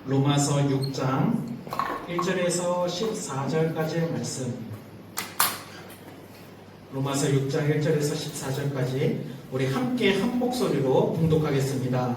로마서 6장 1절에서 14절까지의 말씀. 로마서 6장 1절에서 14절까지 우리 함께 한 목소리로 봉독하겠습니다.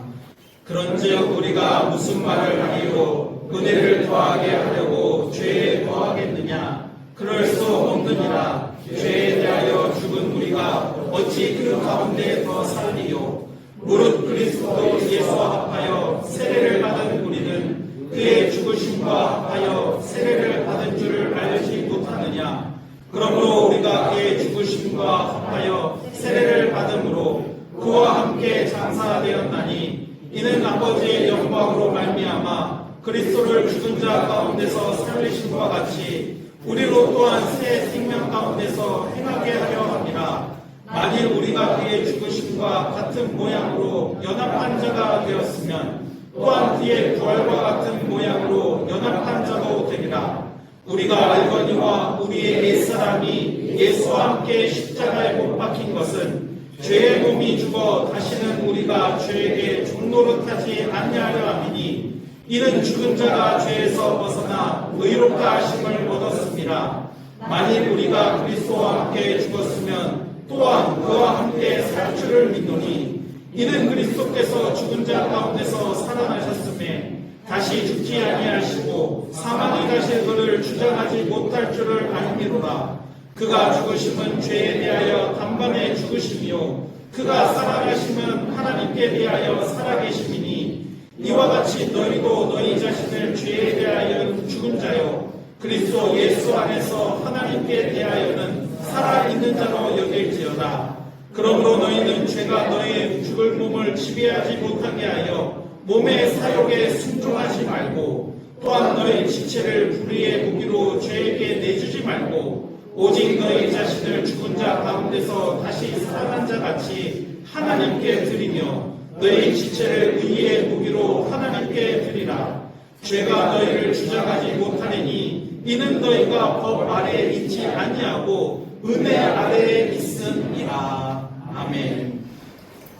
그런즉 우리가 무슨 말을 하리요? 은혜를 더하게 하려고 죄에 더하겠느냐? 그럴 수 없느니라. 죄에 대하여 죽은 우리가 어찌 그 가운데 더 살리요? 무릇 그리스도 예수와 합하여 세례를 받은 우리는 그의 죽으심과 합하여 세례를 받은 줄을 알지 못하느냐? 그러므로 우리가 그의 죽으심과 합하여 세례를 받음으로 그와 함께 장사되었나니 이는 아버지의 영광으로 말미암아 그리스도를 죽은 자 가운데서 살리심과 같이 우리로 또한 새 생명 가운데서 행하게 하려 함이라. 만일 우리가 그의 죽으심과 같은 모양으로 연합한 자가 되었으면 또한 그의 부활과 같은 모양으로 연합한 자도 되리라. 우리가 알거니와 우리의 옛사람이 예수와 함께 십자가에 못 박힌 것은 죄의 몸이 죽어 다시는 우리가 죄에게 종노릇하지 아니하려 함이니 이는 죽은 자가 죄에서 벗어나 의롭다 하심을 얻었습니다. 만일 우리가 그리스도와 함께 죽었으면 또한 그와 함께 살 줄을 믿노니 이는 그리스도께서 죽은 자 가운데서 살아나셨음에 다시 죽지 아니하시고 사망이 다시 그를 주장하지 못할 줄을 알미로라. 그가 죽으심은 죄에 대하여 단번에 죽으심이요 그가 살아계심은 하나님께 대하여 살아계심이니 이와 같이 너희도 너희 자신을 죄에 대하여 죽은 자요 그리스도 예수 안에서 하나님께 대하여는 살아있는 자로 여길지어다. 그러므로 너희는 죄가 너희의 죽을 몸을 지배하지 못하게 하여 몸의 사욕에 순종하지 말고 또한 너희 지체를 불의의 무기로 죄에게 내주지 말고 오직 너희 자신을 죽은 자 가운데서 다시 살아난 자 같이 하나님께 드리며 너희 지체를 의의 무기로 하나님께 드리라. 죄가 너희를 주장하지 못하리니 이는 너희가 법 아래에 있지 아니하고 은혜 아래에 있음이라. 아멘.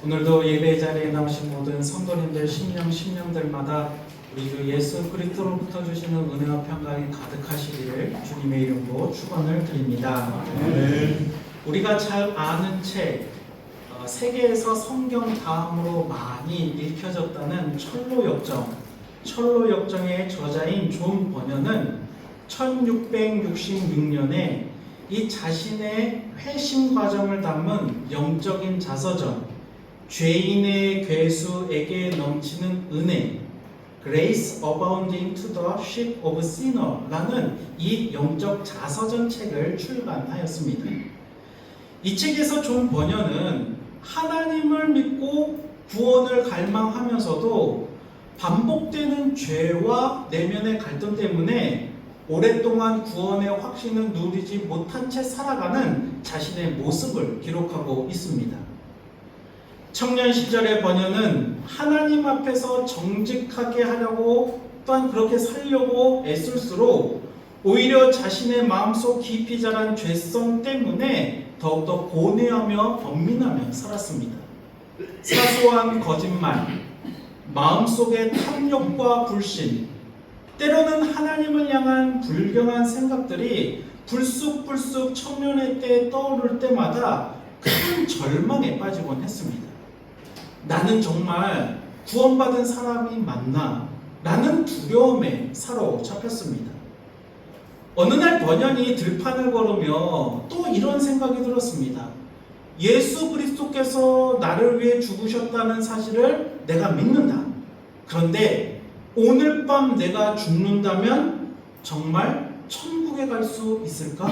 오늘도 예배 자리에 나오신 모든 성도님들 심령들마다 우리 주 예수 그리스도로부터 주시는 은혜와 평강이 가득하시기를 주님의 이름으로 축원을 드립니다. 아멘. 우리가 잘 아는 책 세계에서 성경 다음으로 많이 읽혀졌다는 철로 역정의 저자인 존 버녀는 1666년에 이 자신의 회심 과정을 담은 영적인 자서전 죄인의 괴수에게 넘치는 은혜 Grace Abounding to the Ship of Sinner라는 이 영적 자서전 책을 출간하였습니다. 이 책에서 존 버녀는 하나님을 믿고 구원을 갈망하면서도 반복되는 죄와 내면의 갈등 때문에 오랫동안 구원의 확신을 누리지 못한 채 살아가는 자신의 모습을 기록하고 있습니다. 청년 시절의 버녀는 하나님 앞에서 정직하게 하려고 또한 그렇게 살려고 애쓸수록 오히려 자신의 마음속 깊이 자란 죄성 때문에 더욱더 고뇌하며 번민하며 살았습니다. 사소한 거짓말, 마음속의 탐욕과 불신, 때로는 하나님을 향한 불경한 생각들이 불쑥불쑥 청년의 때에 떠오를 때마다 큰 절망에 빠지곤 했습니다. 나는 정말 구원받은 사람이 맞나? 라는 두려움에 사로잡혔습니다. 어느 날 번연이 들판을 걸으며 또 이런 생각이 들었습니다. 예수 그리스도께서 나를 위해 죽으셨다는 사실을 내가 믿는다. 그런데 오늘 밤 내가 죽는다면 정말 천국에 갈 수 있을까?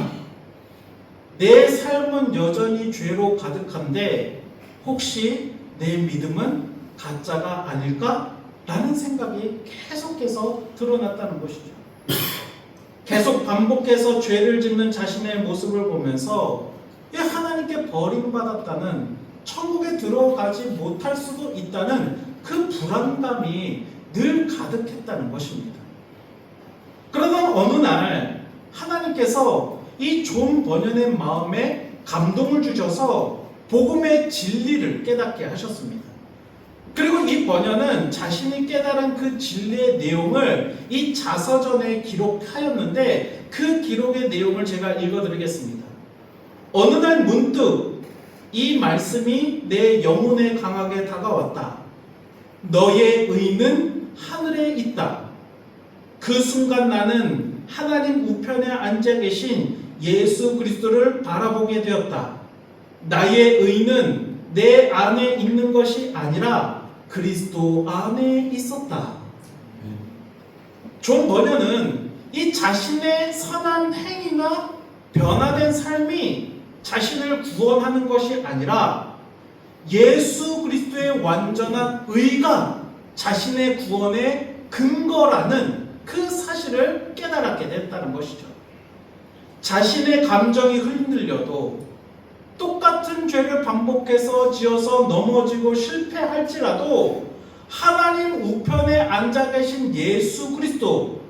내 삶은 여전히 죄로 가득한데 혹시 내 믿음은 가짜가 아닐까? 라는 생각이 계속해서 드러났다는 것이죠. 계속 반복해서 죄를 짓는 자신의 모습을 보면서 하나님께 버림받았다는, 천국에 들어가지 못할 수도 있다는 그 불안감이 늘 가득했다는 것입니다. 그러던 어느 날 하나님께서 이 존 버년의 마음에 감동을 주셔서 복음의 진리를 깨닫게 하셨습니다. 그리고 이 번연은 자신이 깨달은 그 진리의 내용을 이 자서전에 기록하였는데 그 기록의 내용을 제가 읽어드리겠습니다. 어느 날 문득 이 말씀이 내 영혼에 강하게 다가왔다. 너의 의는 하늘에 있다. 그 순간 나는 하나님 우편에 앉아 계신 예수 그리스도를 바라보게 되었다. 나의 의는 내 안에 있는 것이 아니라 그리스도 안에 있었다. 존 번연은 이 자신의 선한 행위나 변화된 삶이 자신을 구원하는 것이 아니라 예수 그리스도의 완전한 의가 자신의 구원의 근거라는 그 사실을 깨달았게 됐다는 것이죠. 자신의 감정이 흔들려도 똑같은 죄를 반복해서 지어서 넘어지고 실패할지라도 하나님 우편에 앉아 계신 예수 그리스도,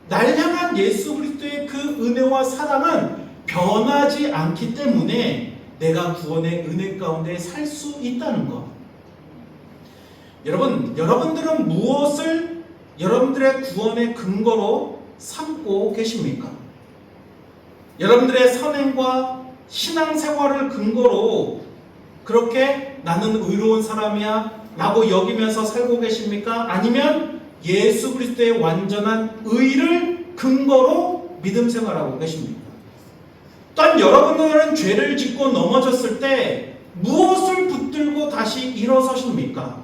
날 향한 예수 그리스도의 그 은혜와 사랑은 변하지 않기 때문에 내가 구원의 은혜 가운데 살 수 있다는 것. 여러분, 여러분들은 무엇을 여러분들의 구원의 근거로 삼고 계십니까? 여러분들의 선행과 신앙생활을 근거로 그렇게 나는 의로운 사람이야 라고 여기면서 살고 계십니까? 아니면 예수 그리스도의 완전한 의를 근거로 믿음 생활하고 계십니까? 또한 여러분들은 죄를 짓고 넘어졌을 때 무엇을 붙들고 다시 일어서십니까?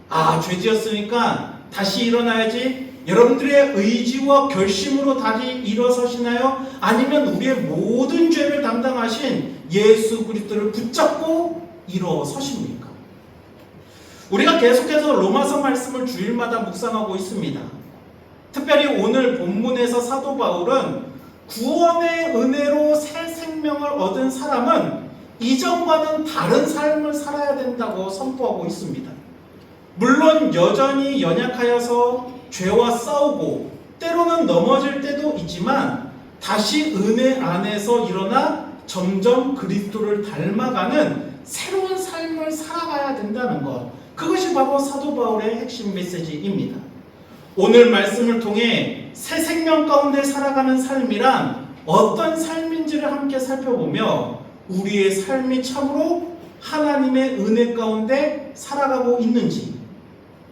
아, 죄 지었으니까 다시 일어나야지. 여러분들의 의지와 결심으로 다시 일어서시나요? 아니면 우리의 모든 죄를 담당하신 예수 그리스도를 붙잡고 일어서십니까? 우리가 계속해서 로마서 말씀을 주일마다 묵상하고 있습니다. 특별히 오늘 본문에서 사도 바울은 구원의 은혜로 새 생명을 얻은 사람은 이전과는 다른 삶을 살아야 된다고 선포하고 있습니다. 물론 여전히 연약하여서 죄와 싸우고 때로는 넘어질 때도 있지만 다시 은혜 안에서 일어나 점점 그리스도를 닮아가는 새로운 삶을 살아가야 된다는 것. 그것이 바로 사도 바울의 핵심 메시지입니다. 오늘 말씀을 통해 새 생명 가운데 살아가는 삶이란 어떤 삶인지를 함께 살펴보며 우리의 삶이 참으로 하나님의 은혜 가운데 살아가고 있는지,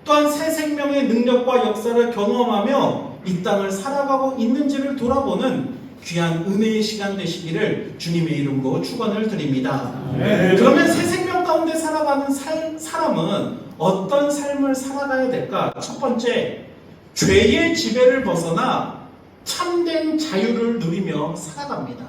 또한 새 생명의 능력과 역사를 경험하며 이 땅을 살아가고 있는지를 돌아보는 귀한 은혜의 시간 되시기를 주님의 이름으로 축원을 드립니다. 그러면 새 생명 가운데 살아가는 사람은 어떤 삶을 살아가야 될까? 첫 번째, 죄의 지배를 벗어나 참된 자유를 누리며 살아갑니다.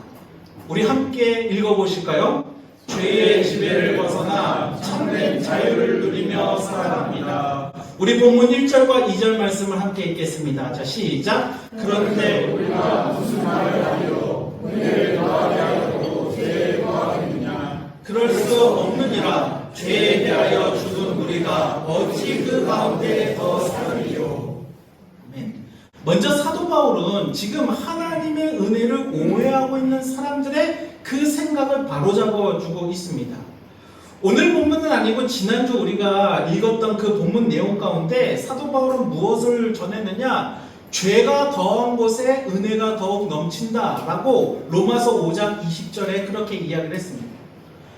우리 함께 읽어보실까요? 죄의 지배를 벗어나 참된 자유를 누리며 살아갑니다. 우리 본문 1절과 2절 말씀을 함께 읽겠습니다. 자, 시작. 그런데 우리가 무슨 말을 하리요? 은혜를 더하게 하려고 죄에 더하겠느냐? 그럴 수 없느니라. 죄에 대하여 죽은 우리가 어찌 그 가운데 더 살으리요? 아멘. 먼저 사도 바울은 지금 하나님의 은혜를 오해하고 있는 사람들의 그 생각을 바로잡아주고 있습니다. 오늘 본문은 아니고 지난주 우리가 읽었던 그 본문 내용 가운데 사도 바울은 무엇을 전했느냐? 죄가 더한 곳에 은혜가 더욱 넘친다 라고 로마서 5장 20절에 그렇게 이야기를 했습니다.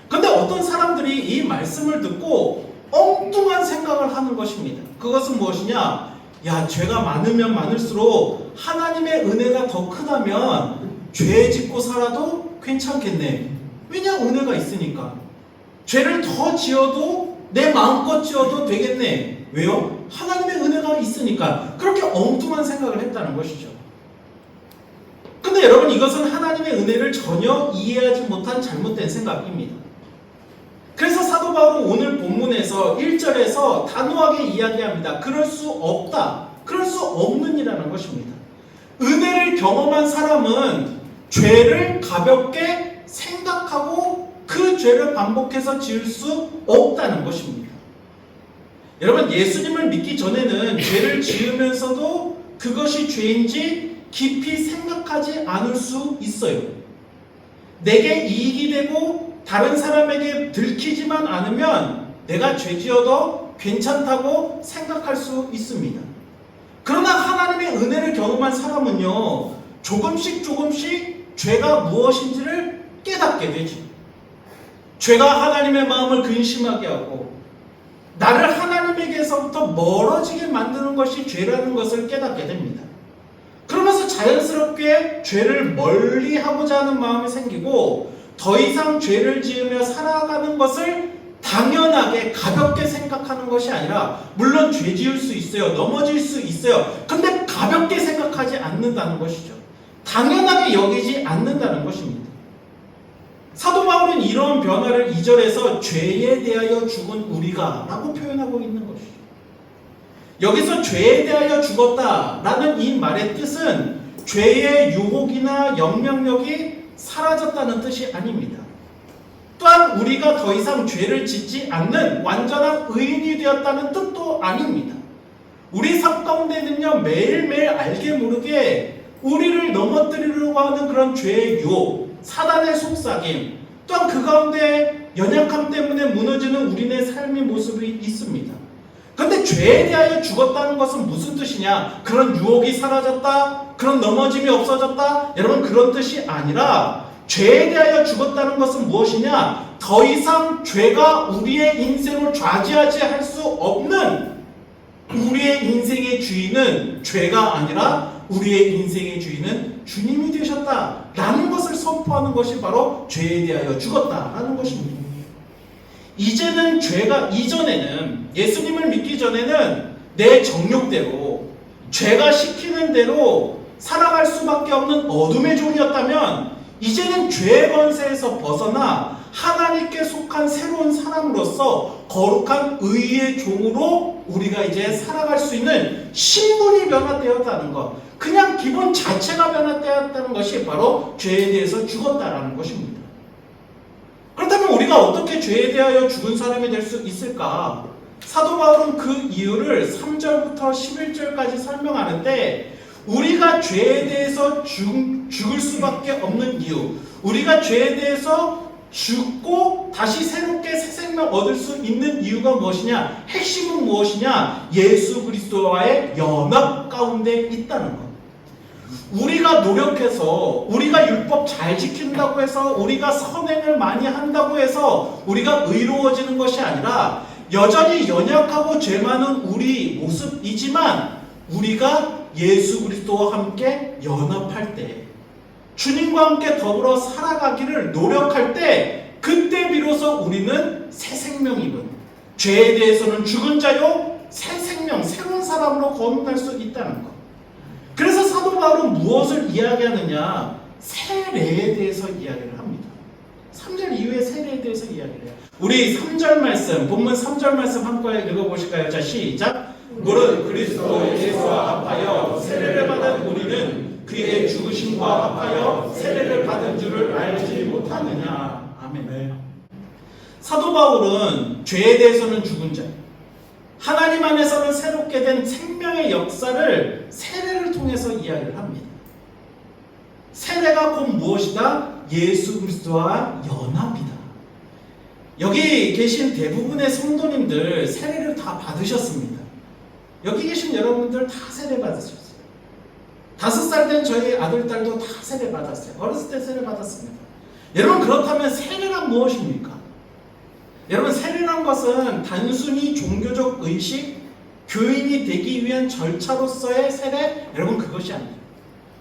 그런데 어떤 사람들이 이 말씀을 듣고 엉뚱한 생각을 하는 것입니다. 그것은 무엇이냐? 야, 죄가 많으면 많을수록 하나님의 은혜가 더 크다면 죄 짓고 살아도 괜찮겠네. 왜냐? 은혜가 있으니까. 죄를 더 지어도 내 마음껏 지어도 되겠네. 왜요? 하나님의 은혜가 있으니까. 그렇게 엉뚱한 생각을 했다는 것이죠. 근데 여러분, 이것은 하나님의 은혜를 전혀 이해하지 못한 잘못된 생각입니다. 그래서 사도 바울은 오늘 본문에서 1절에서 단호하게 이야기합니다. 그럴 수 없다. 그럴 수 없는 이라는 것입니다. 은혜를 경험한 사람은 죄를 가볍게 생각하고 그 죄를 반복해서 지을 수 없다는 것입니다. 여러분, 예수님을 믿기 전에는 죄를 지으면서도 그것이 죄인지 깊이 생각하지 않을 수 있어요. 내게 이익이 되고 다른 사람에게 들키지만 않으면 내가 죄 지어도 괜찮다고 생각할 수 있습니다. 그러나 하나님의 은혜를 경험한 사람은요, 조금씩 죄가 무엇인지를 깨닫게 되죠. 죄가 하나님의 마음을 근심하게 하고 나를 하나님에게서부터 멀어지게 만드는 것이 죄라는 것을 깨닫게 됩니다. 그러면서 자연스럽게 죄를 멀리하고자 하는 마음이 생기고 더 이상 죄를 지으며 살아가는 것을 당연하게 가볍게 생각하는 것이 아니라, 물론 죄 지을 수 있어요. 넘어질 수 있어요. 근데 가볍게 생각하지 않는다는 것이죠. 당연하게 여기지 않는다는 것입니다. 사도 바울은 이런 변화를 2절에서 죄에 대하여 죽은 우리가 라고 표현하고 있는 것이죠. 여기서 죄에 대하여 죽었다라는 이 말의 뜻은 죄의 유혹이나 영향력이 사라졌다는 뜻이 아닙니다. 또한 우리가 더 이상 죄를 짓지 않는 완전한 의인이 되었다는 뜻도 아닙니다. 우리 삶 가운데는요, 매일매일 알게 모르게 우리를 넘어뜨리려고 하는 그런 죄의 유혹, 사단의 속삭임, 또한 그 가운데 연약함 때문에 무너지는 우리네 삶의 모습이 있습니다. 그런데 죄에 대하여 죽었다는 것은 무슨 뜻이냐? 그런 유혹이 사라졌다? 그런 넘어짐이 없어졌다? 여러분, 그런 뜻이 아니라 죄에 대하여 죽었다는 것은 무엇이냐? 더 이상 죄가 우리의 인생을 좌지하지 할 수 없는, 우리의 인생의 주인은 죄가 아니라 우리의 인생의 주인은 주님이 되셨다라는 것을 선포하는 것이 바로 죄에 대하여 죽었다라는 것입니다. 이전에는 예수님을 믿기 전에는 내 정욕대로, 죄가 시키는 대로 살아갈 수밖에 없는 어둠의 종이었다면, 이제는 죄의 권세에서 벗어나 하나님께 속한 새로운 사람으로서 거룩한 의의 종으로 우리가 이제 살아갈 수 있는 신분이 변화되었다는 것, 그냥 기본 자체가 변화되었다는 것이 바로 죄에 대해서 죽었다라는 것입니다. 그렇다면 우리가 어떻게 죄에 대하여 죽은 사람이 될 수 있을까? 사도 바울은 그 이유를 3절부터 11절까지 설명하는데, 우리가 죄에 대해서 죽을 수밖에 없는 이유, 우리가 죄에 대해서 죽고 다시 새롭게 새 생명 얻을 수 있는 이유가 무엇이냐? 핵심은 무엇이냐? 예수 그리스도와의 연합 가운데 있다는 것. 우리가 노력해서, 우리가 율법 잘 지킨다고 해서, 우리가 선행을 많이 한다고 해서 우리가 의로워지는 것이 아니라, 여전히 연약하고 죄 많은 우리 모습이지만 우리가 예수 그리스도와 함께 연합할 때, 주님과 함께 더불어 살아가기를 노력할 때, 그때 비로소 우리는 새 생명 입은, 죄에 대해서는 죽은 자요 새 생명, 새로운 사람으로 거듭날 수 있다는 것. 그래서 사도 바울은 무엇을 이야기하느냐? 세례에 대해서 이야기를 합니다. 3절 이후에 세례에 대해서 이야기를 해요. 우리 3절 말씀, 본문 3절 말씀 한꺼번에 읽어보실까요? 자, 시작. 무릇 그리스도 예수와 합하여 세례를 받은 우리는 그의 죽으심과 합하여 세례를 받은 줄을 알지 못하느냐. 아멘. 사도 바울은 죄에 대해서는 죽은 자, 하나님 안에서는 새롭게 된 생명의 역사를 세례를 통해서 이야기를 합니다. 세례가 곧 무엇이다? 예수 그리스도와 연합이다. 여기 계신 대부분의 성도님들 세례를 다 받으셨습니다. 여기 계신 여러분들 다 세례 받으셨어요. 5살 된 저희 아들, 딸도 다 세례 받았어요. 어렸을 때 세례 받았습니다. 여러분, 그렇다면 세례란 무엇입니까? 여러분, 세례란 것은 단순히 종교적 의식, 교인이 되기 위한 절차로서의 세례, 여러분, 그것이 아니에요.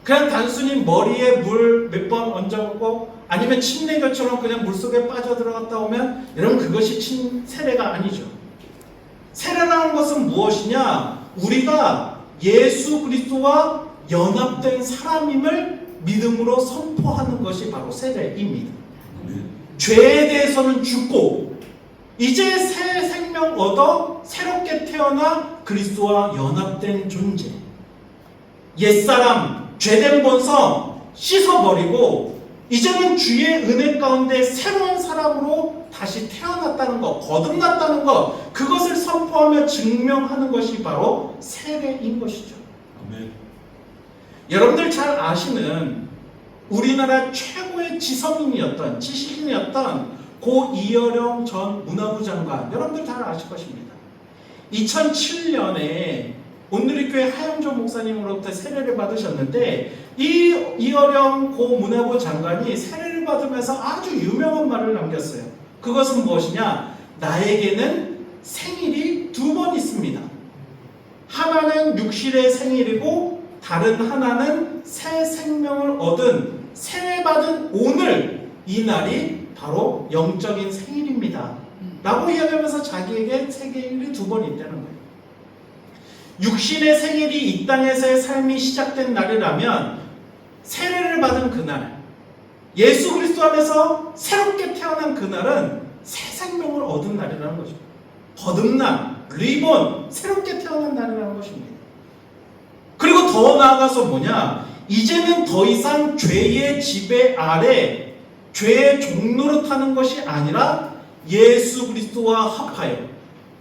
그냥 단순히 머리에 물 몇 번 얹어보고 아니면 침례교처럼 그냥 물속에 빠져들어갔다 오면, 여러분, 그것이 세례가 아니죠. 세례라는 것은 무엇이냐? 우리가 예수 그리스도와 연합된 사람임을 믿음으로 선포하는 것이 바로 세례입니다. 죄에 대해서는 죽고 이제 새 생명 얻어 새롭게 태어나 그리스도와 연합된 존재, 옛사람, 죄된 본성 씻어버리고 이제는 주의 은혜 가운데 새로운 사람으로 다시 태어났다는 것, 거듭났다는 것, 그것을 선포하며 증명하는 것이 바로 세례인 것이죠. 아멘. 여러분들 잘 아시는 우리나라 최고의 지성인이었던, 지식인이었던 고 이어령 전 문화부 장관, 여러분들 잘 아실 것입니다. 2007년에 온누리교회 하영조 목사님으로부터 세례를 받으셨는데 이 이어령 고 문화부 장관이 세례를 받으면서 아주 유명한 말을 남겼어요. 그것은 무엇이냐? 나에게는 생일이 두 번 있습니다. 하나는 육신의 생일이고 다른 하나는 새 생명을 얻은 세례받은 오늘 이 날이 바로 영적인 생일입니다. 라고 이야기하면서 자기에게 생일이 두 번 있다는 거예요. 육신의 생일이 이 땅에서의 삶이 시작된 날이라면 세례를 받은 그날, 예수 그리스도 안에서 새롭게 태어난 그날은 새 생명을 얻은 날이라는 거죠. 거듭남, 리본, 새롭게 태어난 날이라는 것입니다. 그리고 더 나아가서 뭐냐? 이제는 더 이상 죄의 지배 아래 죄의 종로로 타는 것이 아니라 예수 그리스도와 합하여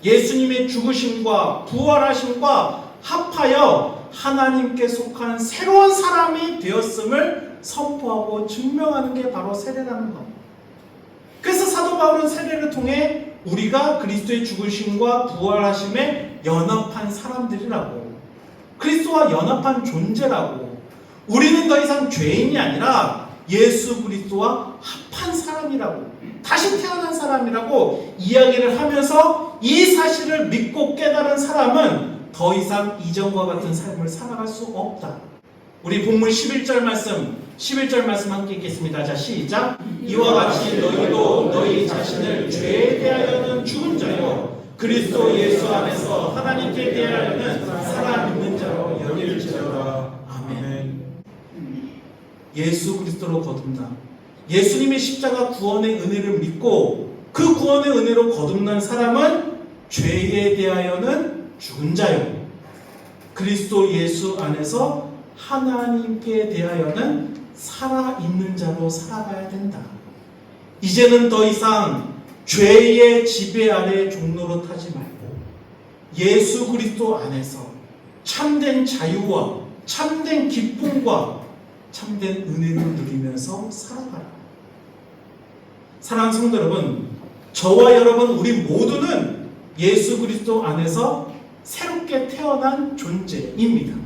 예수님의 죽으심과 부활하심과 합하여 하나님께 속한 새로운 사람이 되었음을 선포하고 증명하는 게 바로 세례라는 겁니다. 그래서 사도 바울은 세례를 통해 우리가 그리스도의 죽으심과 부활하심에 연합한 사람들이라고, 그리스도와 연합한 존재라고, 우리는 더 이상 죄인이 아니라 예수 그리스도와 합한 사람이라고, 다시 태어난 사람이라고 이야기를 하면서 이 사실을 믿고 깨달은 사람은 더 이상 이전과 같은 삶을 살아갈 수 없다. 우리 본문 11절 말씀 함께 읽겠습니다. 자, 시작. 이와 같이 너희도 너희 자신을 죄에 대하여는 죽은 자요 그리스도 예수 안에서 하나님께 대하여는 살아있는 자로 여길지어다. 아멘. 예수 그리스도로 거듭나 예수님의 십자가 구원의 은혜를 믿고 그 구원의 은혜로 거듭난 사람은 죄에 대하여는 죽은 자요 그리스도 예수 안에서 하나님께 대하여는 살아있는 자로 살아가야 된다. 이제는 더 이상 죄의 지배 아래 종로로 타지 말고 예수 그리스도 안에서 참된 자유와 참된 기쁨과 참된 은혜를 누리면서 살아가라. 사랑하는 성도 여러분, 저와 여러분 우리 모두는 예수 그리스도 안에서 새롭게 태어난 존재입니다.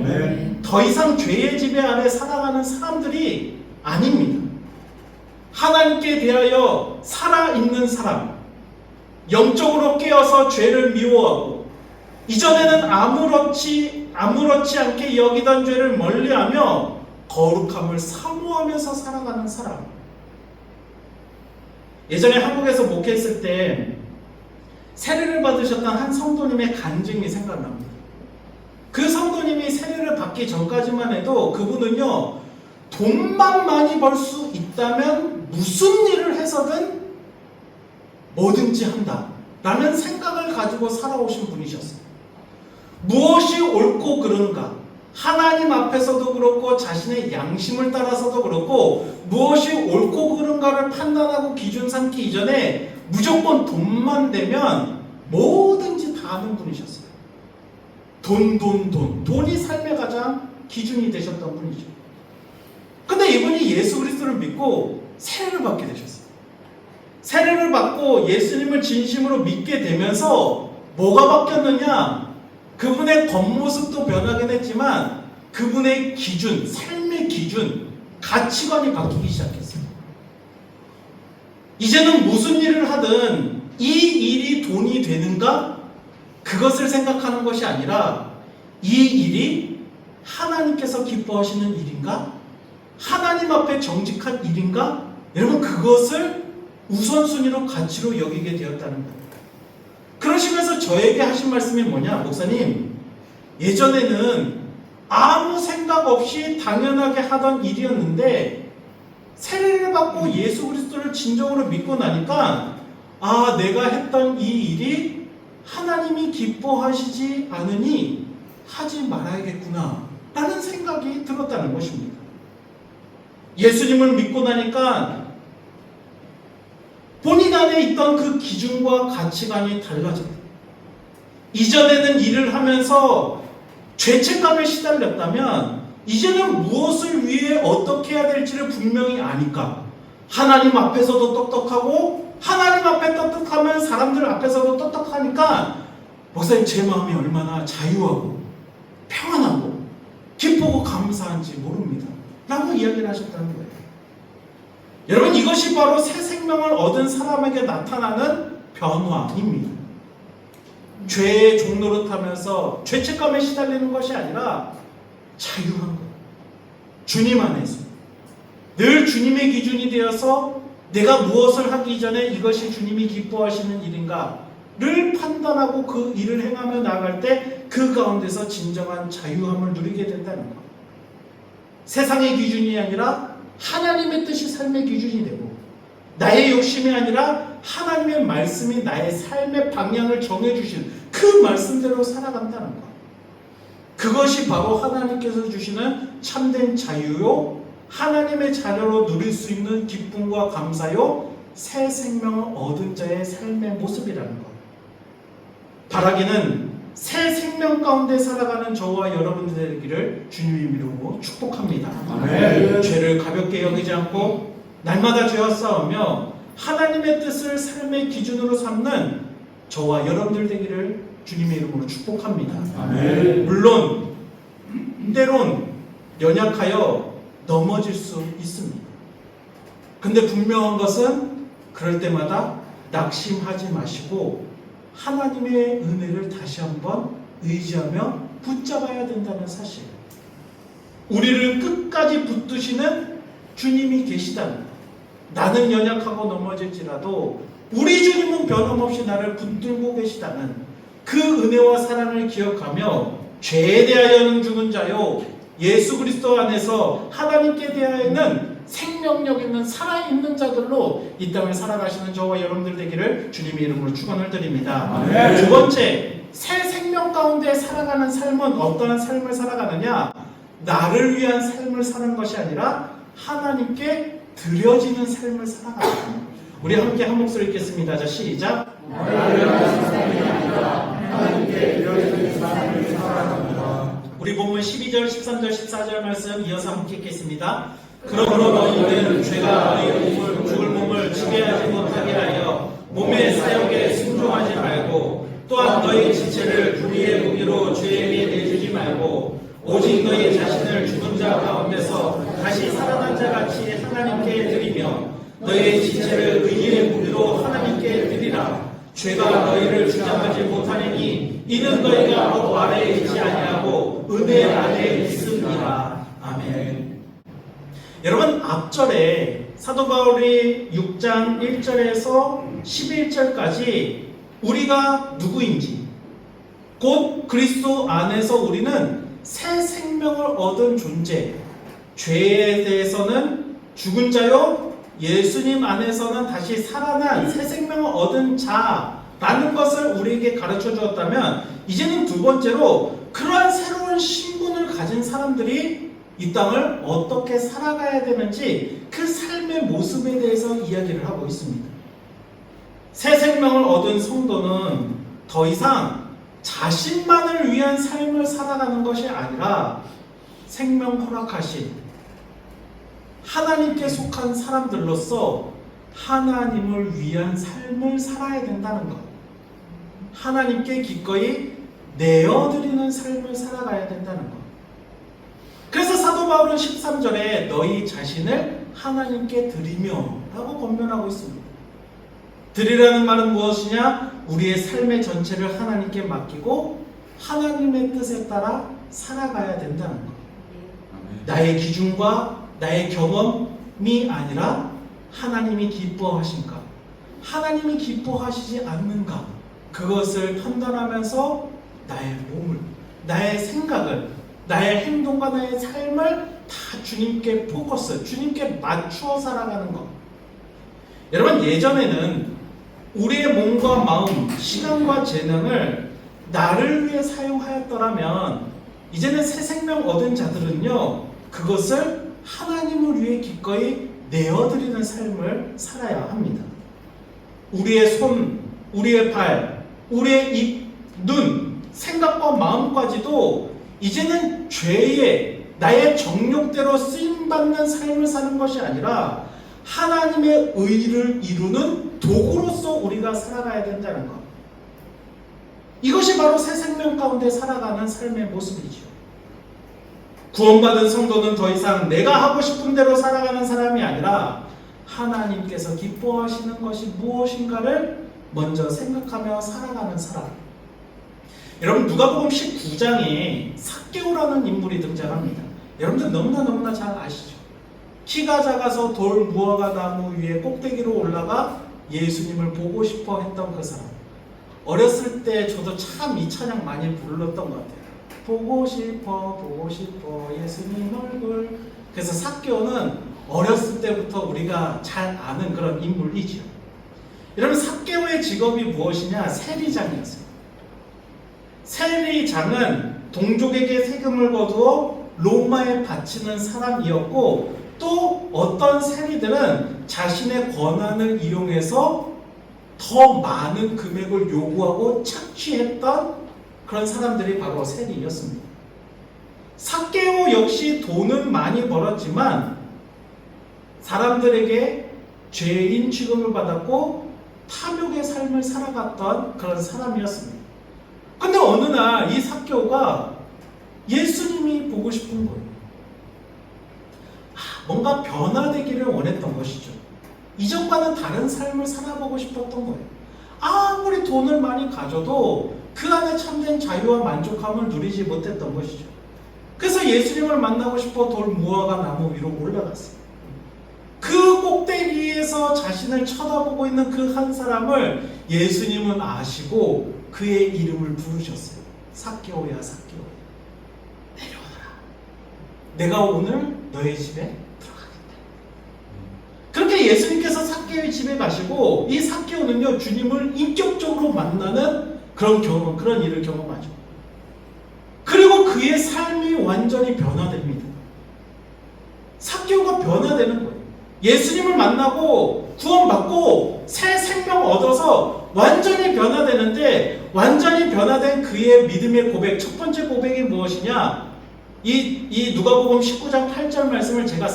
네. 더 이상 죄의 지배 아래 살아가는 사람들이 아닙니다. 하나님께 대하여 살아있는 사람, 영적으로 깨어서 죄를 미워하고 이전에는 아무렇지 않게 여기던 죄를 멀리하며 거룩함을 사모하면서 살아가는 사람. 예전에 한국에서 목회했을 때 세례를 받으셨던 한 성도님의 간증이 생각납니다. 그 성도님이 세례를 받기 전까지만 해도 그분은요, 돈만 많이 벌 수 있다면 무슨 일을 해서든 뭐든지 한다 라는 생각을 가지고 살아오신 분이셨어요. 무엇이 옳고 그른가, 하나님 앞에서도 그렇고 자신의 양심을 따라서도 그렇고 무엇이 옳고 그른가를 판단하고 기준 삼기 이전에 무조건 돈만 되면 뭐든지 다 하는 분이셨어요. 돈이 삶의 가장 기준이 되셨던 분이죠. 근데 이분이 예수 그리스도를 믿고 세례를 받게 되셨어요. 세례를 받고 예수님을 진심으로 믿게 되면서 뭐가 바뀌었느냐? 그분의 겉모습도 변하긴 했지만 그분의 기준, 삶의 기준, 가치관이 바뀌기 시작했어요. 이제는 무슨 일을 하든 이 일이 돈이 되는가? 그것을 생각하는 것이 아니라 이 일이 하나님께서 기뻐하시는 일인가? 하나님 앞에 정직한 일인가? 여러분, 그것을 우선순위로 가치로 여기게 되었다는 거예요. 그러시면서 저에게 하신 말씀이 뭐냐? 목사님, 예전에는 아무 생각 없이 당연하게 하던 일이었는데 세례를 받고 예수 그리스도를 진정으로 믿고 나니까 내가 했던 이 일이 하나님이 기뻐하시지 않으니 하지 말아야겠구나 라는 생각이 들었다는 것입니다. 예수님을 믿고 나니까 본인 안에 있던 그 기준과 가치관이 달라졌다. 이전에는 일을 하면서 죄책감에 시달렸다면 이제는 무엇을 위해 어떻게 해야 될지를 분명히 아니까 하나님 앞에서도 똑똑하고 하나님 앞에 똑똑하면 사람들 앞에서도 똑똑하니까 목사님, 제 마음이 얼마나 자유하고 평안하고 기쁘고 감사한지 모릅니다 라고 이야기를 하셨다는 거예요. 여러분, 이것이 바로 새 생명을 얻은 사람에게 나타나는 변화입니다. 죄의 종노릇하면서 죄책감에 시달리는 것이 아니라 자유한 것, 주님 안에서 늘 주님의 기준이 되어서 내가 무엇을 하기 전에 이것이 주님이 기뻐하시는 일인가를 판단하고 그 일을 행하며 나아갈 때 그 가운데서 진정한 자유함을 누리게 된다는 것. 세상의 기준이 아니라 하나님의 뜻이 삶의 기준이 되고, 나의 욕심이 아니라 하나님의 말씀이 나의 삶의 방향을 정해주신 그 말씀대로 살아간다는 것. 그것이 바로 하나님께서 주시는 참된 자유요, 하나님의 자녀로 누릴 수 있는 기쁨과 감사요, 새 생명을 얻은 자의 삶의 모습이라는 것. 바라기는 새 생명 가운데 살아가는 저와 여러분들 되기를 주님의 이름으로 축복합니다. 아멘. 죄를 가볍게 여기지 않고 날마다 죄와 싸우며 하나님의 뜻을 삶의 기준으로 삼는 저와 여러분들 되기를 주님의 이름으로 축복합니다. 아멘. 물론 때론 연약하여 넘어질 수 있습니다. 근데 분명한 것은 그럴 때마다 낙심하지 마시고 하나님의 은혜를 다시 한번 의지하며 붙잡아야 된다는 사실. 우리를 끝까지 붙드시는 주님이 계시다는 것. 나는 연약하고 넘어질지라도 우리 주님은 변함없이 나를 붙들고 계시다는 그 은혜와 사랑을 기억하며 죄에 대하여는 죽은 자요, 예수 그리스도 안에서 하나님께 대하여는 생명력 있는 살아있는 자들로 이 땅을 살아가시는 저와 여러분들 되기를 주님의 이름으로 축원을 드립니다. 아멘. 두 번째, 새 생명 가운데 살아가는 삶은 어떠한 삶을 살아가느냐? 나를 위한 삶을 사는 것이 아니라 하나님께 드려지는 삶을 살아가는 것. 우리 함께 한 목소리 읽겠습니다. 자, 시작. 나를 위한 삶이 아니라 하나님께 드려지는 삶을 살아갑니다. 우리 본문 12절, 13절, 14절 말씀 이어서 함께 읽겠습니다. 그러므로 너희는 죄가 너희 죽을 몸을 지배하지 못하게 하여 몸의 사역에 순종하지 말고, 또한 너희 지체를 불의의 무기로 죄에게 내주지 말고, 오직 너희 자신을 죽은 자 가운데서 다시 살아난 자 같이 하나님께 드리며 너희의 지체를 의의 무기로 하나님께 드리라. 죄가 너희를 주장하지 못하느니 이는 너희가 법 아래에 있지 아니하고 은혜 안에 있습니다. 아멘. 여러분, 앞절에 사도 바울이 6장 1절에서 11절까지 우리가 누구인지, 곧 그리스도 안에서 우리는 새 생명을 얻은 존재, 죄에 대해서는 죽은 자요, 예수님 안에서는 다시 살아난 새 생명을 얻은 자라는 것을 우리에게 가르쳐 주었다면, 이제는 두 번째로 그러한 새로운 신분을 가진 사람들이 이 땅을 어떻게 살아가야 되는지 그 삶의 모습에 대해서 이야기를 하고 있습니다. 새 생명을 얻은 성도는 더 이상 자신만을 위한 삶을 살아가는 것이 아니라 생명 허락하신 하나님께 속한 사람들로서 하나님을 위한 삶을 살아야 된다는 것. 하나님께 기꺼이 내어드리는 삶을 살아가야 된다는 것. 그래서 사도 바울은 13절에 너희 자신을 하나님께 드리며 라고 권면하고 있습니다. 드리라는 말은 무엇이냐? 우리의 삶의 전체를 하나님께 맡기고 하나님의 뜻에 따라 살아가야 된다는 것. 나의 기준과 나의 경험이 아니라 하나님이 기뻐하신가, 하나님이 기뻐하시지 않는가, 그것을 판단하면서 나의 몸을, 나의 생각을, 나의 행동과 나의 삶을 다 주님께 포커스, 주님께 맞추어 살아가는 것. 여러분, 예전에는 우리의 몸과 마음, 시간과 재능을 나를 위해 사용하였더라면, 이제는 새 생명 얻은 자들은요, 그것을 하나님을 위해 기꺼이 내어드리는 삶을 살아야 합니다. 우리의 손, 우리의 발, 우리의 입, 눈, 생각과 마음까지도 이제는 죄에 나의 정욕대로 쓰임받는 삶을 사는 것이 아니라 하나님의 의를 이루는 도구로서 우리가 살아가야 된다는 것. 이것이 바로 새 생명 가운데 살아가는 삶의 모습이죠. 구원받은 성도는 더 이상 내가 하고 싶은 대로 살아가는 사람이 아니라 하나님께서 기뻐하시는 것이 무엇인가를 먼저 생각하며 살아가는 사람. 여러분, 누가복음 19장에 삭개오라는 인물이 등장합니다. 여러분들 너무나 잘 아시죠? 키가 작아서 돌 무화과 나무 위에 꼭대기로 올라가 예수님을 보고 싶어 했던 그 사람. 어렸을 때 저도 참 이 찬양 많이 불렀던 것 같아요. 보고 싶어 예수님 얼굴. 그래서 삭개오는 어렸을 때부터 우리가 잘 아는 그런 인물이죠. 여러분, 삭개오의 직업이 무엇이냐? 세리장이었어요. 세리장은 동족에게 세금을 거두어 로마에 바치는 사람이었고, 또 어떤 세리들은 자신의 권한을 이용해서 더 많은 금액을 요구하고 착취했던 그런 사람들이 바로 세리였습니다. 삭개오 역시 돈은 많이 벌었지만 사람들에게 죄인 취급을 받았고 탐욕의 삶을 살아갔던 그런 사람이었습니다. 근데 어느 날 이 삭개오가 예수님이 보고 싶은 거예요. 뭔가 변화되기를 원했던 것이죠. 이전과는 다른 삶을 살아보고 싶었던 거예요. 아무리 돈을 많이 가져도 그 안에 참된 자유와 만족함을 누리지 못했던 것이죠. 그래서 예수님을 만나고 싶어 돌 무화과 나무 위로 올라갔어요. 그 꼭대기에서 자신을 쳐다보고 있는 그 한 사람을 예수님은 아시고 그의 이름을 부르셨어요. 삭개오야, 삭개오, 내려오너라. 내가 오늘 너의 집에 들어가겠다. 그렇게 예수님께서 삭개오의 집에 가시고 이 삭개오는요, 주님을 인격적으로 만나는 그런 일을 경험하죠. 그리고 그의 삶이 완전히 변화됩니다. 삭개오가 변화되는 거예요. 예수님을 만나고 구원받고 새 생명 얻어서 완전히 변화되는데, 완전히 변화된 그의 믿음의 고백, 첫 번째 고백이 무엇이냐? 이 누가복음 19장 8절 말씀을 제가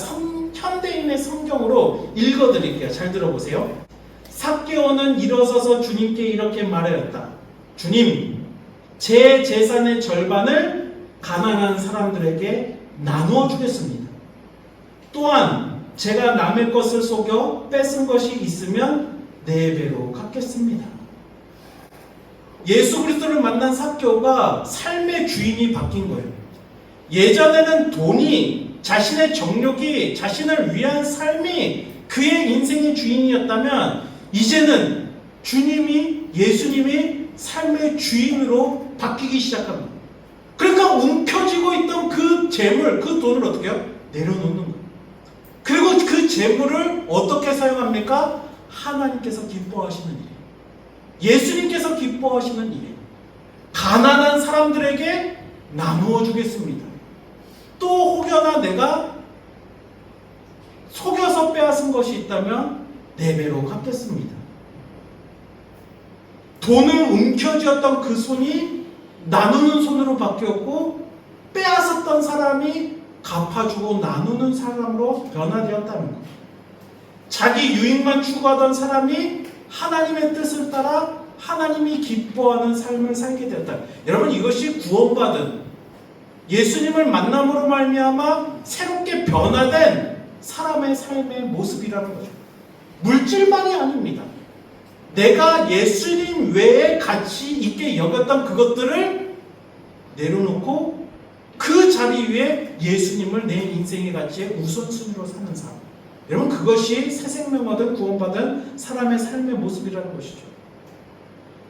현대인의 성경으로 읽어드릴게요. 잘 들어보세요. 삭개오는 일어서서 주님께 이렇게 말하였다. 주님, 제 재산의 절반을 가난한 사람들에게 나누어 주겠습니다. 또한 제가 남의 것을 속여 뺏은 것이 있으면 4배로 갚겠습니다. 예수 그리스도를 만난 삭개오가 삶의 주인이 바뀐 거예요. 예전에는 돈이, 자신의 정욕이, 자신을 위한 삶이 그의 인생의 주인이었다면, 이제는 예수님이 삶의 주인으로 바뀌기 시작합니다. 그러니까 움켜쥐고 있던 그 재물, 그 돈을 어떻게 해요? 내려놓는 거예요. 그리고 그 재물을 어떻게 사용합니까? 하나님께서 기뻐하시는 일이에요. 예수님께서 기뻐하시는 일이에요. 가난한 사람들에게 나누어 주겠습니다. 또 혹여나 내가 속여서 빼앗은 것이 있다면 4배로 갚겠습니다. 돈을 움켜쥐었던 그 손이 나누는 손으로 바뀌었고, 빼앗았던 사람이 갚아주고 나누는 사람으로 변화되었다는 것. 자기 유익만 추구하던 사람이 하나님의 뜻을 따라 하나님이 기뻐하는 삶을 살게 되었다. 여러분, 이것이 구원받은 예수님을 만남으로 말미암아 새롭게 변화된 사람의 삶의 모습이라는 거죠. 물질만이 아닙니다. 내가 예수님 외에 가치 있게 여겼던 그것들을 내려놓고 그 자리 위에 예수님을 내 인생의 가치의 우선순위로 사는 삶. 여러분, 그것이 새 생명 얻은 구원받은 사람의 삶의 모습이라는 것이죠.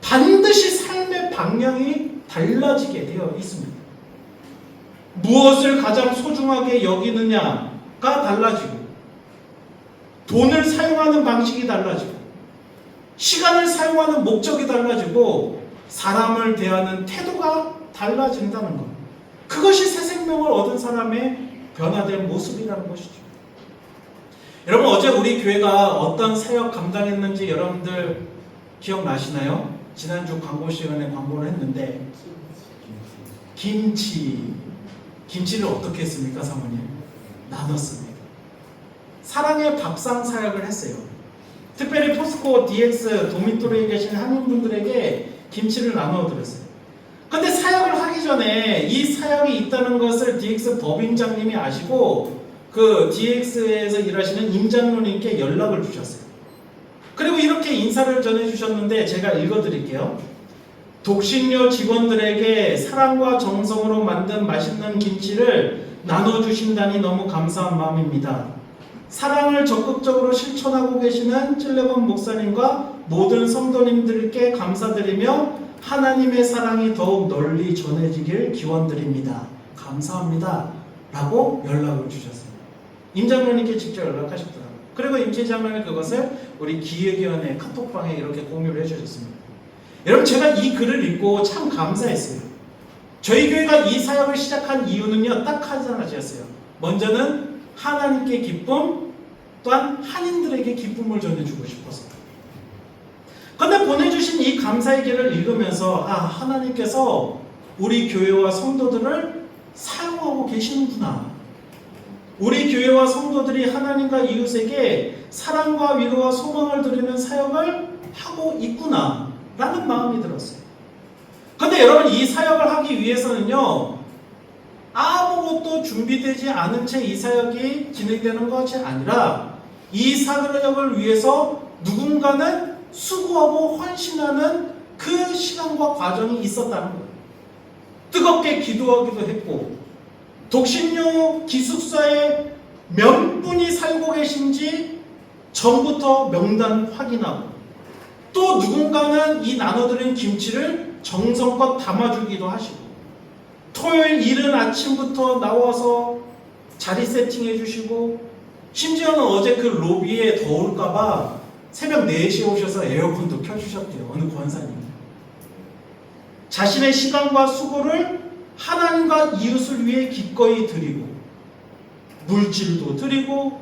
반드시 삶의 방향이 달라지게 되어 있습니다. 무엇을 가장 소중하게 여기느냐가 달라지고, 돈을 사용하는 방식이 달라지고, 시간을 사용하는 목적이 달라지고, 사람을 대하는 태도가 달라진다는 것. 그것이 새 생명을 얻은 사람의 변화된 모습이라는 것이죠. 여러분, 어제 우리 교회가 어떤 사역 감당했는지 여러분들 기억나시나요? 지난주 광고 시간에 광고를 했는데, 김치를 어떻게 했습니까, 사모님? 나눴습니다. 사랑의 밥상 사역을 했어요. 특별히 포스코, DX, 도미토리에 계신 한인분들에게 김치를 나눠 드렸어요. 하기 전에 이 사역이 있다는 것을 DX 법인장님이 아시고 그 DX에서 일하시는 임장로님께 연락을 주셨어요. 그리고 이렇게 인사를 전해주셨는데 제가 읽어드릴게요. 독신료 직원들에게 사랑과 정성으로 만든 맛있는 김치를 나눠주신다니 너무 감사한 마음입니다. 사랑을 적극적으로 실천하고 계시는 찔레본 목사님과 모든 성도님들께 감사드리며 하나님의 사랑이 더욱 널리 전해지길 기원드립니다. 감사합니다. 라고 연락을 주셨습니다. 임장로님께 직접 연락하셨더라고요. 그리고 임장로님이 그것을 우리 기획위원회 카톡방에 이렇게 공유를 해주셨습니다. 여러분, 제가 이 글을 읽고 참 감사했어요. 저희 교회가 이 사역을 시작한 이유는요, 딱 하나였어요. 먼저는 하나님께 기쁨, 또한 한인들에게 기쁨을 전해주고 싶어서. 그런데 보내주신 이 감사의 글을 읽으면서 하나님께서 우리 교회와 성도들을 사용하고 계시는구나. 우리 교회와 성도들이 하나님과 이웃에게 사랑과 위로와 소망을 드리는 사역을 하고 있구나 라는 마음이 들었어요. 그런데 여러분, 이 사역을 하기 위해서는요, 아무것도 준비되지 않은 채 이 사역이 진행되는 것이 아니라 이 사역을 위해서 누군가는 수고하고 헌신하는 그 시간과 과정이 있었다는 거예요. 뜨겁게 기도하기도 했고, 독신료 기숙사에 몇 분이 살고 계신지 전부터 명단 확인하고, 또 누군가는 이 나눠드린 김치를 정성껏 담아주기도 하시고, 토요일 이른 아침부터 나와서 자리 세팅해 주시고, 심지어는 어제 그 로비에 더울까봐 새벽 4시에 오셔서 에어컨도 켜주셨대요. 어느 권사님. 자신의 시간과 수고를 하나님과 이웃을 위해 기꺼이 드리고, 물질도 드리고,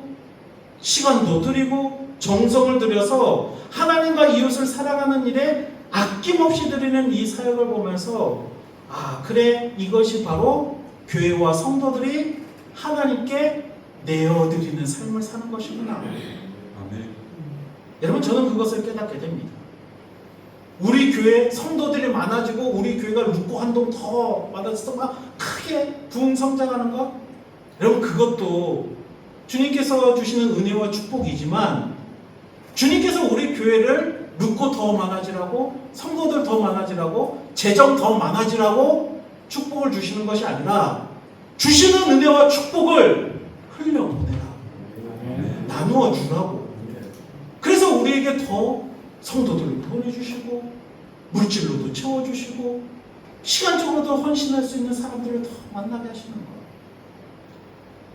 시간도 드리고, 정성을 들여서 하나님과 이웃을 사랑하는 일에 아낌없이 드리는 이 사역을 보면서, 그래, 이것이 바로 교회와 성도들이 하나님께 내어드리는 삶을 사는 것이구나. 아멘. 여러분, 저는 그것을 깨닫게 됩니다. 우리 교회 성도들이 많아지고 우리 교회가 룻고 한 동 더 많아져서 막 크게 부흥 성장하는 것, 여러분, 그것도 주님께서 주시는 은혜와 축복이지만, 주님께서 우리 교회를 룻고 더 많아지라고, 성도들 더 많아지라고, 재정 더 많아지라고 축복을 주시는 것이 아니라 주시는 은혜와 축복을 흘려보내라, 나누어 주라고. 그래서 우리에게 더 성도들을 보내주시고, 물질로도 채워주시고, 시간적으로도 헌신할 수 있는 사람들을 더 만나게 하시는 거예요.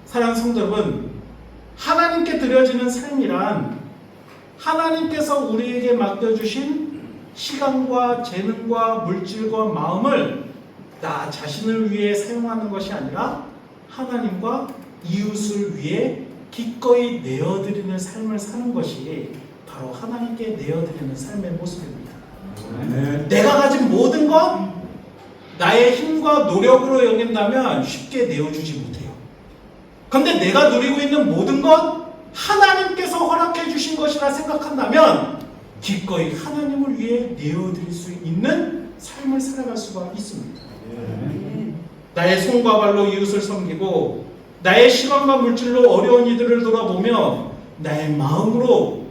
사랑하는 성도 여러분, 하나님께 드려지는 삶이란 하나님께서 우리에게 맡겨주신 시간과 재능과 물질과 마음을 나 자신을 위해 사용하는 것이 아니라 하나님과 이웃을 위해 기꺼이 내어드리는 삶을 사는 것이 바로 하나님께 내어드리는 삶의 모습입니다. 네. 내가 가진 모든 것, 나의 힘과 노력으로 여긴다면 쉽게 내어주지 못해요. 그런데 내가 누리고 있는 모든 것, 하나님께서 허락해 주신 것이라 생각한다면 기꺼이 하나님을 위해 내어드릴 수 있는 삶을 살아갈 수가 있습니다. 나의 손과 발로 이웃을 섬기고, 나의 시간과 물질로 어려운 이들을 돌아보며, 나의 마음으로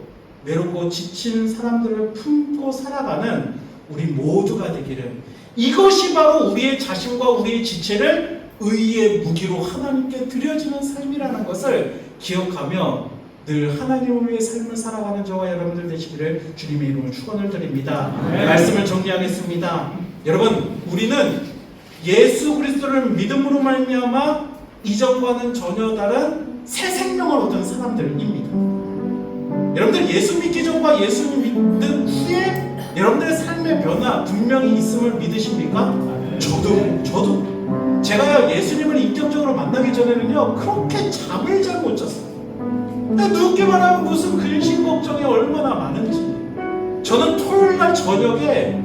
외롭고 지친 사람들을 품고 살아가는 우리 모두가 되기를, 이것이 바로 우리의 자신과 우리의 지체를 의의 무기로 하나님께 드려지는 삶이라는 것을 기억하며 늘 하나님을 위해 삶을 살아가는 저와 여러분들 되시기를 주님의 이름으로 축원을 드립니다. 말씀을 정리하겠습니다. 여러분, 우리는 예수 그리스도를 믿음으로 말미암아 이전과는 전혀 다른 새 생명을 얻은 사람들입니다. 여러분들, 예수 믿기 전과 예수 믿는 후에 여러분들의 삶의 변화 분명히 있음을 믿으십니까? 저도 제가요, 예수님을 인격적으로 만나기 전에는요, 그렇게 잠을 잘 못 잤어요. 눕기만 하면 무슨 근심 걱정이 얼마나 많은지. 저는 토요일날 저녁에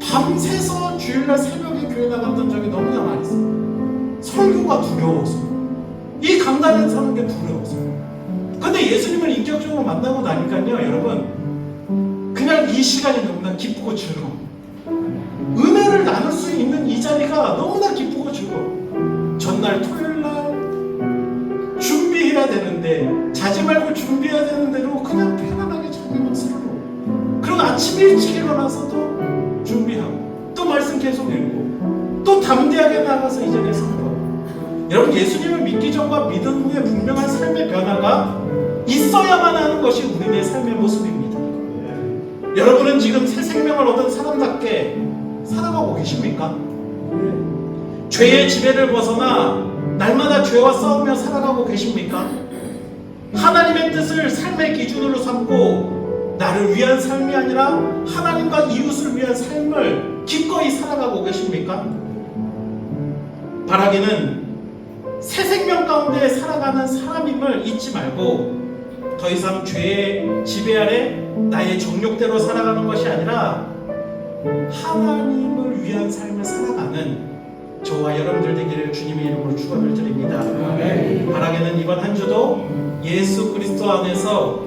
밤새서 주일날 새벽에 교회 나갔던 적이 너무나 많이 있어요. 설교가 두려워서, 이 강단에 서는 게 두려워서. 근데 예수님을 인격적으로 만나고 나니까요, 여러분, 그냥 이 시간이 너무나 기쁘고 즐거워. 은혜를 나눌 수 있는 이 자리가 너무나 기쁘고 즐거워. 전날 토요일날 준비해야 되는데 자지 말고 준비해야 되는 대로 그냥 편안하게 자기 몫을 놓고, 그리고 아침 일찍 일어나서도 준비하고 또 말씀 계속 읽고 또 담대하게 나가서 이 자리에 선포하고. 여러분, 예수님을 믿기 전과 믿은 후에 분명한 삶의 변화가 있어야만 하는 것이 우리의 삶의 모습입니다. 여러분은 지금 새 생명을 얻은 사람답게 살아가고 계십니까? 죄의 지배를 벗어나 날마다 죄와 싸우며 살아가고 계십니까? 하나님의 뜻을 삶의 기준으로 삼고 나를 위한 삶이 아니라 하나님과 이웃을 위한 삶을 기꺼이 살아가고 계십니까? 바라기는 새 생명 가운데 살아가는 사람임을 잊지 말고 더 이상 죄의 지배 아래 나의 정욕대로 살아가는 것이 아니라 하나님을 위한 삶을 살아가는 저와 여러분들 되기를 주님의 이름으로 축원을 드립니다. 바라기는 이번 한 주도 예수 그리스도 안에서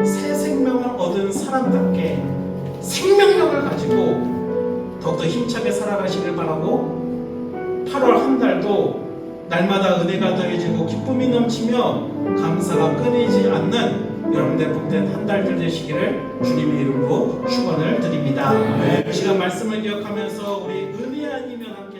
새 생명을 얻은 사람답게 생명력을 가지고 더욱더 힘차게 살아가시길 바라고, 8월 한 달도 날마다 은혜가 더해지고 기쁨이 넘치며 감사가 끊이지 않는 여러분들 복된 한 달들 되시기를 주님의 이름으로 축원을 드립니다. 이 시간 말씀을 기억하면서 우리 은혜 아니면 함께